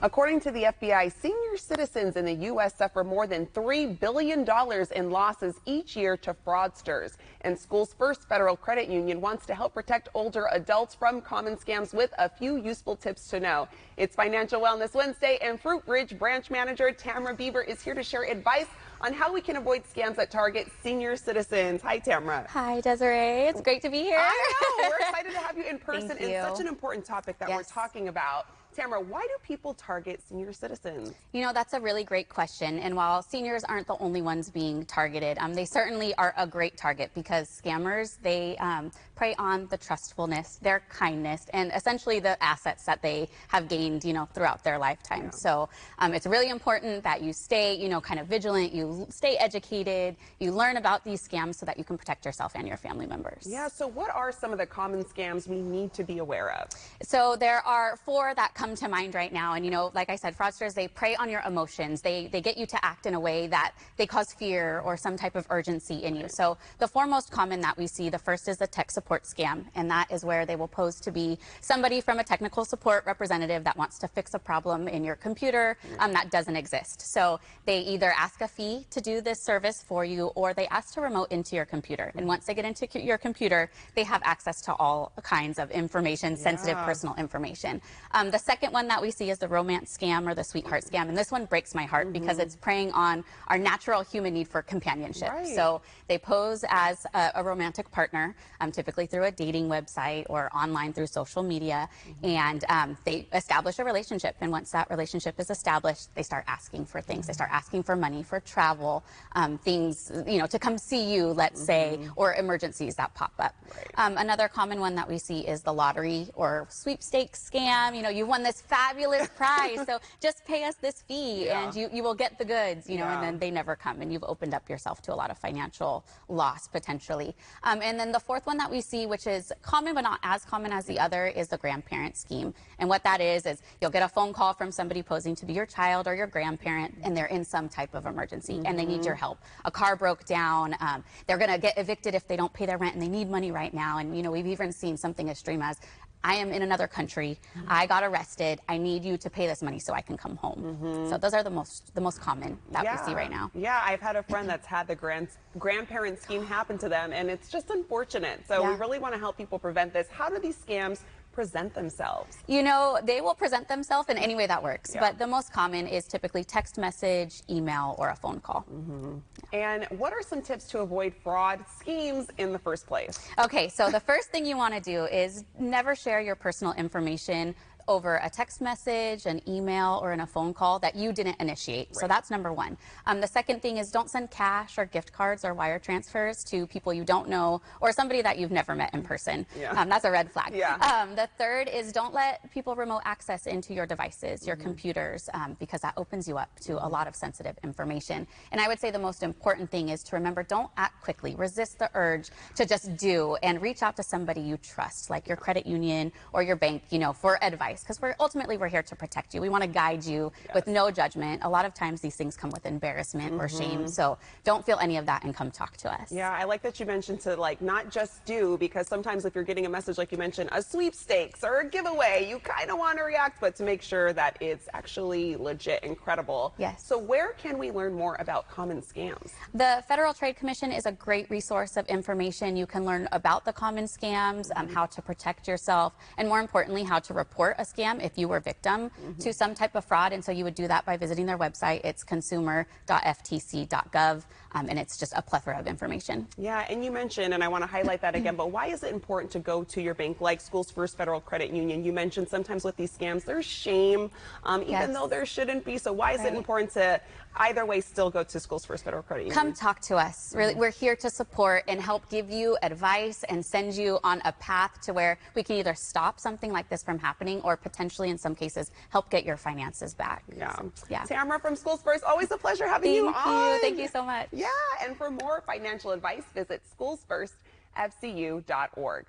According to the FBI, senior citizens in the U.S. suffer more than $3 billion in losses each year to fraudsters. And Schoolsfirst Federal Credit Union wants to help protect older adults from common scams with a few useful tips to know. It's Financial Wellness Wednesday, and Fruit Ridge branch manager Tammura Beaver is here to share advice on how we can avoid scams that target senior citizens. Hi, Tammura. Hi, Desiree. It's great to be here. I know. We're excited to have you in person. Thank you. It's such an important topic that we're talking about. Tammura, why do people target senior citizens? You know, that's a really great question. And while seniors aren't the only ones being targeted, they certainly are a great target because scammers, they prey on the trustfulness, their kindness, and essentially the assets that they have gained, you know, throughout their lifetime. So it's really important that you stay, you know, kind of vigilant, you stay educated, you learn about these scams so that you can protect yourself and your family members. Yeah, so what are some of the common scams we need to be aware of? So there are 4 that come to mind right now. And, you know, like I said, fraudsters, they prey on your emotions. They get you to act in a way that they cause fear or some type of urgency in you. So the 4 most common that we see, the first is the tech support scam. And that is where they will pose to be somebody from a technical support representative that wants to fix a problem in your computer that doesn't exist. So they either ask a fee to do this service for you, or they ask to remote into your computer. And once they get into your computer, they have access to all kinds of information, sensitive personal information. The second one that we see is the romance scam or the sweetheart scam. And this one breaks my heart because it's preying on our natural human need for companionship. So they pose as a romantic partner, typically through a dating website or online through social media. And they establish a relationship. And once that relationship is established, they start asking for things. They start asking for money, for travel, things, you know, to come see you, let's say, or emergencies that pop up. Another common one that we see is the lottery or sweepstakes scam. You know, you won this fabulous prize, so just pay us this fee and you will get the goods, you know, and then they never come and you've opened up yourself to a lot of financial loss potentially. And then the fourth one that we see, which is common but not as common as the other, is the grandparent scheme. And what that is you'll get a phone call from somebody posing to be your child or your grandparent, and they're in some type of emergency and they need your help. A car broke down, they're going to get evicted if they don't pay their rent, and they need money right now. And, you know, we've even seen something as extreme as, I am in another country, I got arrested, I need you to pay this money so I can come home. So those are the most common that we see right now. Yeah, I've had a friend that's had the grandparent scheme happen to them, and it's just unfortunate. So we really want to help people prevent this. How do these scams present themselves? You know, they will present themselves in any way that works, but the most common is typically text message, email, or a phone call. And what are some tips to avoid fraud schemes in the first place? Okay, so the first thing you want to do is never share your personal information over a text message, an email, or in a phone call that you didn't initiate. So that's number 1. The second thing is don't send cash or gift cards or wire transfers to people you don't know or somebody that you've never met in person. That's a red flag. The third is don't let people remote access into your devices, your computers, because that opens you up to a lot of sensitive information. And I would say the most important thing is to remember, don't act quickly. Resist the urge to just do, and reach out to somebody you trust, like your credit union or your bank, you know, for advice. Because we're here to protect you. We want to guide you with no judgment. A lot of times these things come with embarrassment or shame, so don't feel any of that and come talk to us. Yeah, I like that you mentioned to not just do, because sometimes if you're getting a message like you mentioned, a sweepstakes or a giveaway, you kind of want to react, but to make sure that it's actually legit and credible. So where can we learn more about common scams? The Federal Trade Commission is a great resource of information. You can learn about the common scams, how to protect yourself, and more importantly, how to report a scam if you were victim to some type of fraud. And so you would do that by visiting their website. It's consumer.ftc.gov, and it's just a plethora of information. Yeah, and you mentioned, and I want to highlight that again, but why is it important to go to your bank like Schoolsfirst Federal Credit Union? You mentioned sometimes with these scams there's shame, even though there shouldn't be. So why is it important to either way still go to Schoolsfirst Federal Credit Union? Come talk to us. Really, we're here to support and help give you advice and send you on a path to where we can either stop something like this from happening or potentially in some cases help get your finances back. Tammura from Schoolsfirst, always a pleasure having you on. Thank you so much. Yeah, and for more financial advice, visit schoolsfirstfcu.org.